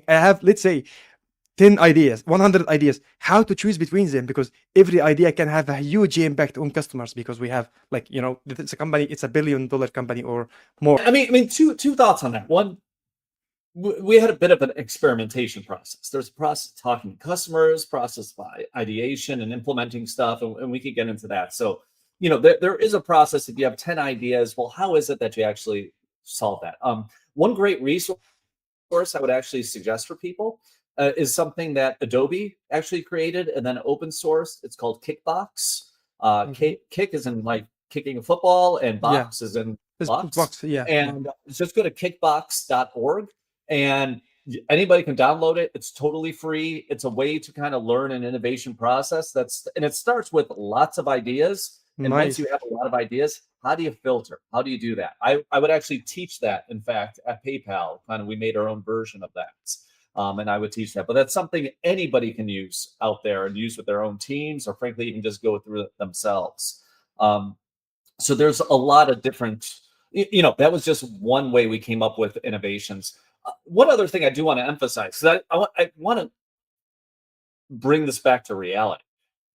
I have, let's say, 10 ideas, 100 ideas, how to choose between them, because every idea can have a huge impact on customers, because we have, like, it's a company, it's $1 billion company or more. I mean, two thoughts on that. One, we had a bit of an experimentation process. There's a process talking to customers, process by ideation and implementing stuff, and we could get into that. So, there is a process. If you have 10 ideas, well, how is it that you actually solve that? One great resource I would actually suggest for people is something that Adobe actually created and then open source. It's called Kickbox. Mhm. Kick is in like kicking a football, and Yeah, box is in this box. box. Yeah, yeah. And just go to kickbox.org, and anybody can download it. It's totally free. It's a way to kind of learn an innovation process. And it starts with lots of ideas. And once you Nice. have a lot of ideas, how do you filter? How do you do that? I would actually teach that. In fact, at PayPal, kind of we made our own version of that. And I would teach that. But that's something anybody can use out there and use with their own teams, or frankly, even just go through it themselves. Um, so there's a lot of different, that was just one way we came up with innovations. One other thing I do want to emphasize, because I want to bring this back to reality,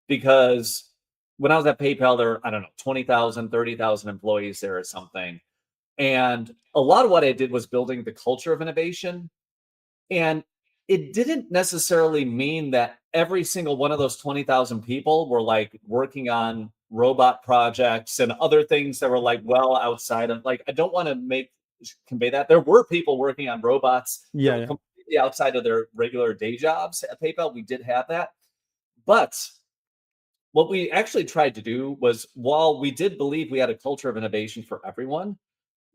because when I was at PayPal, there were, I don't know, 20,000, 30,000 employees there or something. And a lot of what I did was building the culture of innovation. And it didn't necessarily mean that every single one of those 20,000 people were like working on robot projects and other things that were like well outside of, like, I don't want to convey that. There were people working on robots that Yeah, were yeah. completely outside of their regular day jobs at PayPal. We did have that. But what we actually tried to do was, while we did believe we had a culture of innovation for everyone,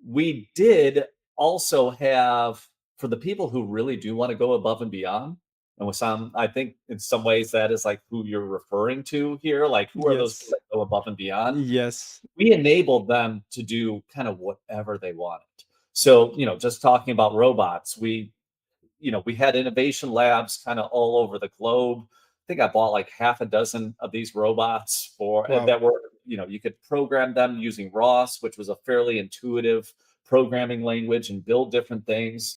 we did also have, for the people who really do want to go above and beyond, and with some, I think in some ways that is like who you're referring to here, like who are those people Yes. that go above and beyond? Yes. We enabled them to do kind of whatever they wanted. So, just talking about robots, we had innovation labs kind of all over the globe. I think I bought like half a dozen of these robots Wow. that were, you could program them using ROS, which was a fairly intuitive programming language, and build different things.